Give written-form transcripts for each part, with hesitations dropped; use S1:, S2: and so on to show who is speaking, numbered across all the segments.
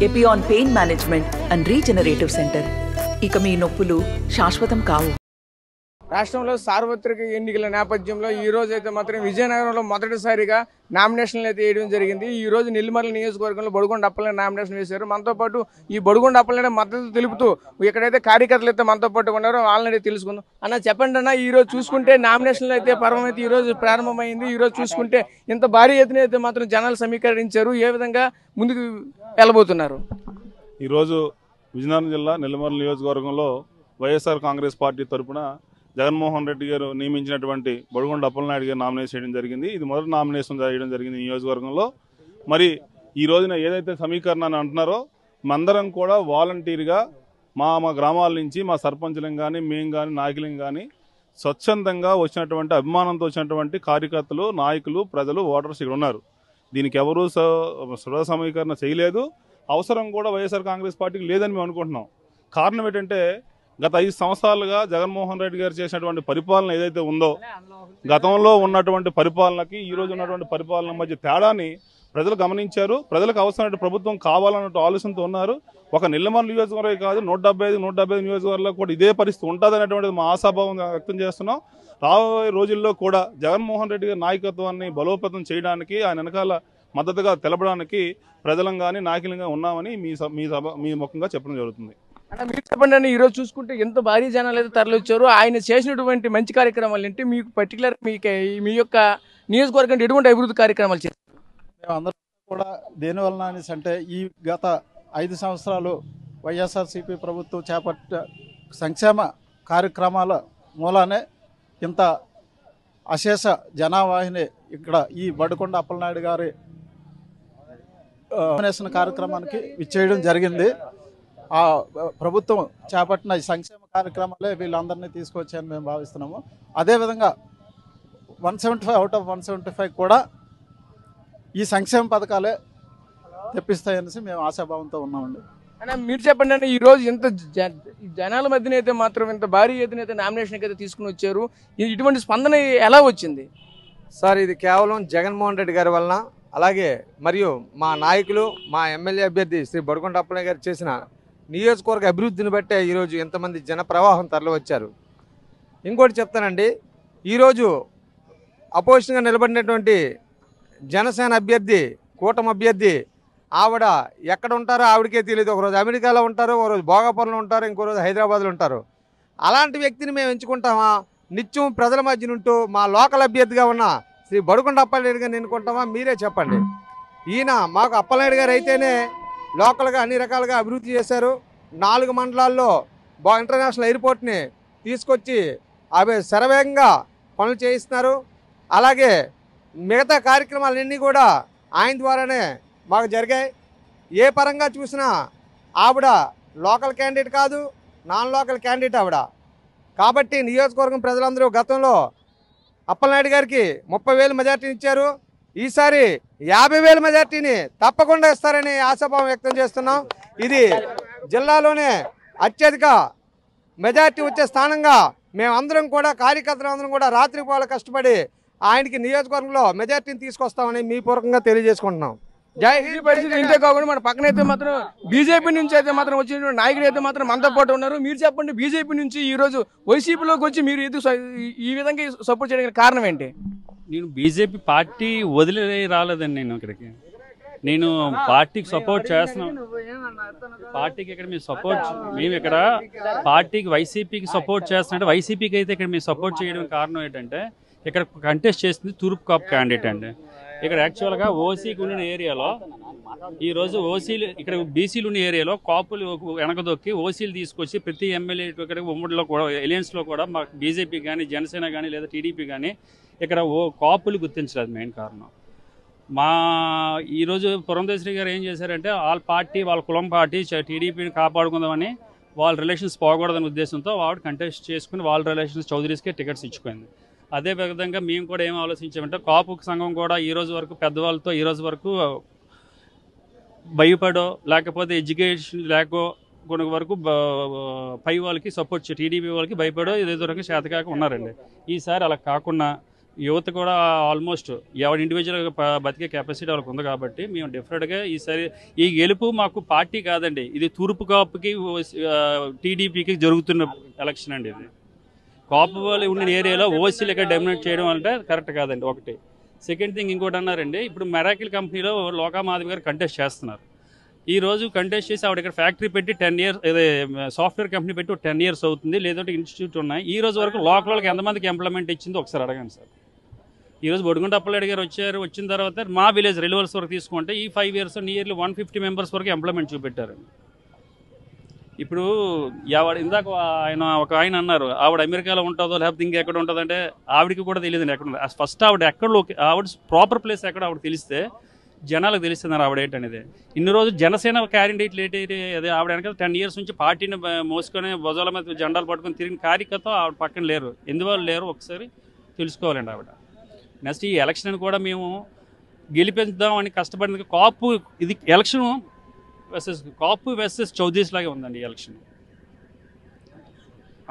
S1: Epione pain management and regenerative centre. ఇక మీ నొప్పులు శాశ్వతం కావు.
S2: రాష్ట్రంలో సార్వత్రిక ఎన్నికల నేపథ్యంలో ఈ రోజు అయితే మాత్రం విజయనగరంలో మొదటిసారిగా నామినేషన్లు అయితే వేయడం జరిగింది. ఈ రోజు నెల్లిమర్ల నియోజకవర్గంలో బడుగొండ అప్పలనాయుడు నామినేషన్ వేశారు. మనతో పాటు ఈ బడుగొండ అప్పలనాయుడు మద్దతు తెలుపుతూ ఇక్కడైతే కార్యకర్తలు అయితే మనతో పాటు ఉన్నారో వాళ్ళని తెలుసుకుందాం. అన్న చెప్పండి అన్న, ఈ రోజు చూసుకుంటే నామినేషన్లు అయితే పర్వం అయితే ఈ రోజు ప్రారంభమైంది. ఈ రోజు చూసుకుంటే ఇంత భారీ ఎత్తున అయితే మాత్రం జనాలు సమీకరించారు. ఏ విధంగా ముందుకు వెళ్ళబోతున్నారు?
S3: ఈరోజు విజయనగరం జిల్లా నెల్లిమర్ల నియోజకవర్గంలో వైఎస్ఆర్ కాంగ్రెస్ పార్టీ తరఫున జగన్మోహన్ రెడ్డి గారు నియమించినటువంటి బడుగొండ అప్పలనాయుడు గారు నామినేషన్ చేయడం జరిగింది. ఇది మొదటి నామినేషన్ చేయడం జరిగింది ఈ నియోజకవర్గంలో. మరి ఈ రోజున ఏదైతే సమీకరణాన్ని అంటున్నారో మందరం కూడా వాలంటీర్గా మా గ్రామాల నుంచి మా సర్పంచులం కానీ మేము కానీ నాయకులం కానీ స్వచ్ఛందంగా వచ్చినటువంటి అభిమానంతో వచ్చినటువంటి కార్యకర్తలు, నాయకులు, ప్రజలు, ఓటర్స్ ఇక్కడ ఉన్నారు. దీనికి ఎవరూ స్వర సమీకరణ చేయలేదు. అవసరం కూడా వైఎస్ఆర్ కాంగ్రెస్ పార్టీకి లేదని మేము అనుకుంటున్నాం. కారణం ఏంటంటే గత 5 సంవత్సరాలుగా జగన్మోహన్ రెడ్డి గారు చేసినటువంటి పరిపాలన ఏదైతే ఉందో, గతంలో ఉన్నటువంటి పరిపాలనకి ఈ రోజు ఉన్నటువంటి పరిపాలన మధ్య తేడాని ప్రజలు గమనించారు. ప్రజలకు అవసరమైన ప్రభుత్వం కావాలన్నట్టు ఆలోచనతో ఉన్నారు. ఒక నెల్లిమర్ల నియోజకవర్గం కాదు, 175 నియోజకవర్గాల్లో కూడా ఇదే పరిస్థితి ఉంటుంది అనేటువంటిది మా ఆశాభావం వ్యక్తం చేస్తున్నాం. రాబోయే రోజుల్లో కూడా జగన్మోహన్ రెడ్డి గారి నాయకత్వాన్ని బలోపేతం చేయడానికి, ఆయన వెనకాల మద్దతుగా తెలపడానికి ప్రజలం కానీ నాయకులంగా ఉన్నామని మీ ముఖంగా చెప్పడం జరుగుతుంది.
S2: అంటే మీరు చెప్పండి అండి, ఈరోజు చూసుకుంటే ఎంత భారీ జనాలు అయితే తరలిచ్చారు. ఆయన చేసినటువంటి మంచి కార్యక్రమాలు ఏంటి? మీకు పర్టికులర్ మీ యొక్క నియోజకవర్గం ఎటువంటి అభివృద్ధి కార్యక్రమాలు చేస్తారు?
S4: మేము అందరం కూడా దేనివలన అనేసి అంటే ఈ గత 5 సంవత్సరాలు వైఎస్ఆర్సీపీ ప్రభుత్వం చేపట్ట సంక్షేమ కార్యక్రమాల మూలానే ఇంత అశేష జనావాహిని ఇక్కడ ఈ బడుకొండ అప్పలనాయుడు గారి నామినేషన్ కార్యక్రమానికి విచ్చేయడం జరిగింది. ఆ ప్రభుత్వం చేపట్టిన ఈ సంక్షేమ కార్యక్రమాలే వీళ్ళందరినీ తీసుకొచ్చాయని మేము భావిస్తున్నాము. అదేవిధంగా 175 అవుట్ ఆఫ్ 175 కూడా ఈ సంక్షేమ పథకాలే తెప్పిస్తాయనేసి మేము ఆశాభావంతో ఉన్నామండి.
S2: అంటే మీరు చెప్పండి అండి, ఈరోజు ఇంత జనాల మధ్యన అయితే మాత్రం ఇంత భారీ ఎత్తున అయితే నామినేషన్ అయితే తీసుకుని వచ్చారు. ఇటువంటి స్పందన ఎలా వచ్చింది?
S5: సార్, ఇది కేవలం జగన్మోహన్ రెడ్డి గారి వలన, అలాగే మరియు మా నాయకులు, మా ఎమ్మెల్యే అభ్యర్థి శ్రీ బడుకొండ అప్పలనాయుడు గారు చేసిన నియోజకవర్గ అభివృద్ధిని బట్టే ఈరోజు ఎంతమంది జన ప్రవాహం తరలి వచ్చారు. ఇంకోటి చెప్తానండి, ఈరోజు అపోజిషన్గా నిలబడినటువంటి జనసేన అభ్యర్థి, కూటమి అభ్యర్థి, ఆవిడ ఎక్కడ ఉంటారో ఆవిడకే తెలియదు. ఒకరోజు అమెరికాలో ఉంటారు, ఒకరోజు భోగాపురంలో ఉంటారు, ఇంకో రోజు హైదరాబాద్లో ఉంటారు. అలాంటి వ్యక్తిని మేము ఎంచుకుంటామా? నిత్యం ప్రజల మధ్య ఉంటూ మా లోకల్ అభ్యర్థిగా ఉన్న శ్రీ బడుకొండ అప్పలనాయుడు గారిని ఎన్నుకుంటామా? మీరే చెప్పండి. ఈయన మాకు అప్పలనాయుడు గారు అయితేనే లోకల్గా అన్ని రకాలుగా అభివృద్ధి చేశారు. 4 మండలాల్లో ఇంటర్నేషనల్ ఎయిర్పోర్ట్ని తీసుకొచ్చి అవి శరవేగంగా పనులు చేయిస్తున్నారు. అలాగే మిగతా కార్యక్రమాలన్నీ కూడా ఆయన ద్వారానే మాకు జరిగాయి. ఏ పరంగా చూసినా ఆవిడ లోకల్ క్యాండిడేట్ కాదు, నాన్ లోకల్ క్యాండిడేట్ ఆవిడ. కాబట్టి నియోజకవర్గం ప్రజలందరూ గతంలో అప్పలనాయుడు గారికి 30,000 మెజార్టీని ఇచ్చారు. ఈసారి 50,000 మెజార్టీని తప్పకుండా ఇస్తారని ఆశాభావం వ్యక్తం చేస్తున్నాం. ఇది జిల్లాలోనే అత్యధిక మెజార్టీ వచ్చే స్థానంగా మేమందరం కూడా, కార్యకర్తలందరం కూడా రాత్రిపూట కష్టపడి ఆయనకి నియోజకవర్గంలో మెజార్టీని తీసుకొస్తామని మీ పూర్వకంగా తెలియజేసుకుంటున్నాం.
S2: జై హింద్. పరిస్థితి ఇంతే కాకుండా మన పక్కన అయితే మాత్రం బీజేపీ నుంచి అయితే మాత్రం వచ్చిన నాయకుడు అయితే మాత్రం మనతో పాటు ఉన్నారు. మీరు చెప్పండి, బీజేపీ నుంచి ఈ రోజు వైసీపీలోకి వచ్చి మీరు ఎందుకు ఈ విధంగా సపోర్ట్ చేయడానికి కారణం ఏంటి?
S6: నేను బీజేపీ పార్టీ వదిలి రాలేదండి. నేను ఇక్కడికి పార్టీకి సపోర్ట్ చేస్తున్నాం. పార్టీకి ఇక్కడ మేము ఇక్కడ పార్టీకి వైసీపీకి సపోర్ట్ చేస్తున్నట్టు, వైసీపీకి అయితే ఇక్కడ మేము సపోర్ట్ చేయడం కారణం ఏంటంటే ఇక్కడ కంటెస్ట్ చేస్తుంది తూర్పు కాపు క్యాండిడేట్ అండి. ఇక్కడ యాక్చువల్గా ఓసీకి ఉన్న ఏరియాలో ఈరోజు ఓసీలు, ఇక్కడ బీసీలు ఉన్న ఏరియాలో కాపులు వెనకదొక్కి ఓసీలు తీసుకొచ్చి ప్రతి ఎమ్మెల్యే ఇక్కడ ఉమ్మడిలో కూడా, ఎలియన్స్లో కూడా మాకు బీజేపీ కానీ, జనసేన కానీ, లేదా టీడీపీ కానీ ఇక్కడ కాపులు గుర్తించలేదు. మెయిన్ కారణం ఈరోజు పురంధేశ్వరి గారు ఏం చేశారంటే వాళ్ళ పార్టీ, వాళ్ళ కులం పార్టీ టీడీపీని కాపాడుకుందామని వాళ్ళ రిలేషన్స్ పోకూడదనే ఉద్దేశంతో ఆవిడ కంటెస్ట్ చేసుకుని వాళ్ళ రిలేషన్స్ చౌదరీస్కే టికెట్స్ ఇచ్చుకుంది. అదే విధంగా మేము కూడా ఏం ఆలోచించామంటే కాపు సంఘం కూడా ఈరోజు వరకు పెద్దవాళ్ళతో ఈరోజు వరకు భయపడో, లేకపోతే ఎడ్యుకేషన్ లేకో కొన్ని వరకు పై వాళ్ళకి సపోర్ట్ టీడీపీ వాళ్ళకి భయపడో ఏదో రకంగా చేతకాక ఉన్నారండి. ఈసారి అలా కాకుండా యువత కూడా ఆల్మోస్ట్ ఎవరి ఇండివిజువల్గా బతికే కెపాసిటీ వాళ్ళకి ఉంది కాబట్టి మేము డెఫినెట్గా ఈసారి ఈ గెలుపు మాకు పార్టీ కాదండి, ఇది తూర్పు కాపుకి టీడీపీకి జరుగుతున్న ఎలక్షన్ అండి. ఇది కాపు వాళ్ళు ఉన్న ఏరియాలో ఓసీలు ఇక్కడ డామినేట్ చేయడం అంటే కరెక్ట్ కాదండి. ఒకటి. సెకండ్ థింగ్ ఇంకోటి అన్నారండి, ఇప్పుడు మెరాకిల్ కంపెనీలో లోకామాధవి గారు కంటెస్ట్ చేస్తున్నారు. ఈ రోజు కంటెస్ట్ చేసి ఆవిడ ఇక్కడ ఫ్యాక్టరీ పెట్టి 10 years, అదే సాఫ్ట్వేర్ కంపెనీ పెట్టి 10 years అవుతుంది, లేదంటే ఇన్స్టిట్యూట్ ఉన్నాయి. ఈ రోజు వరకు లోకల్ వాళ్ళకి ఎంతమందికి ఎంప్లాయ్మెంట్ ఇచ్చిందో ఒకసారి అడగండి సార్. ఈరోజు బొడుగుంట అప్పలనాయుడు గారు వచ్చిన తర్వాత మా విలేజ్ రెల్యూవల్స్ వరకు తీసుకుంటే ఈ 5 years నియర్లీ 150 members వరకు ఎంప్లాయ్మెంట్ చూపెట్టారు. ఇప్పుడు ఇందాక ఆయన అన్నారు ఆవిడ అమెరికాలో ఉంటుందో లేకపోతే ఇంకెక్కడ ఉంటుందంటే ఆవిడకి కూడా తెలియదండి ఎక్కడ ఉంటుంది. ఫస్ట్ ఆవిడ ప్రాపర్ ప్లేస్ ఎక్కడ ఆవిడ తెలిస్తే జనాలకు తెలుస్తున్నారు ఆవిడ ఏంటనేది. ఇన్ని రోజు జనసేన క్యాండిడేట్ లేట్ అదే ఆవిడ వెనక 10 years నుంచి పార్టీని మోసుకొని భుజాల మీద జెండాలు పట్టుకొని తిరిగిన కార్యకర్త ఆవిడ పక్కన లేరు. ఎందువల్ల లేరు ఒకసారి తెలుసుకోవాలండి ఆవిడ. నెక్స్ట్ ఈ ఎలక్షన్ కూడా మేము గెలిపించుదామని కష్టపడింది. కాపు ఇది ఎలక్షన్ కాపు వర్సెస్ చౌదరీస్ లాగే ఉందండి ఈ ఎలక్షన్.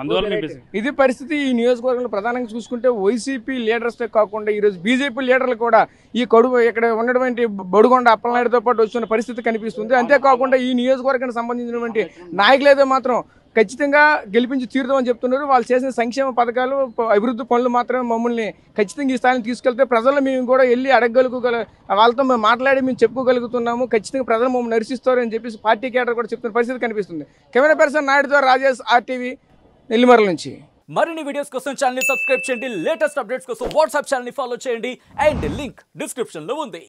S6: అందువల్ల
S2: ఇది పరిస్థితి. ఈ నియోజకవర్గంలో ప్రధానంగా చూసుకుంటే వైసీపీ లీడర్స్తో కాకుండా ఈరోజు బీజేపీ లీడర్లు కూడా ఈ ఇక్కడ ఉన్నటువంటి బొడుగొండ అప్పలనాయుడుతో పాటు వస్తున్న పరిస్థితి కనిపిస్తుంది. అంతేకాకుండా ఈ నియోజకవర్గానికి సంబంధించినటువంటి నాయకులైతే మాత్రం ఖచ్చితంగా గెలిపించి తీరుదామని చెప్తున్నారు. వాళ్ళు చేసిన సంక్షేమ పథకాలు అభివృద్ధి పనులు మాత్రమే మమ్మల్ని ఖచ్చితంగా ఈ స్థాయిని తీసుకెళ్తే ప్రజలు మేము కూడా వెళ్ళి వాళ్ళతో మేము మాట్లాడి మేము చెప్పుకోగలుగుతున్నాము, ఖచ్చితంగా ప్రజలు మమ్మల్ని నరిశిస్తారు అని చెప్పేసి పార్టీ కేడర్ కూడా చెప్తున్న పరిస్థితి కనిపిస్తుంది. కెమెరా పర్సన్ నాయుడుతో రాజేష్, RTV, నెల్లిమర్ల నుంచి.
S7: మరిన్ని వీడియోస్ కోసం ఛానల్ ని సబ్స్క్రైబ్ చేయండి, లేటెస్ట్ అప్డేట్స్ కోసం వాట్సాప్ ఛానల్ ని ఫాలో చేయండి అండ్ లింక్ డిస్క్రిప్షన్ లో ఉంది.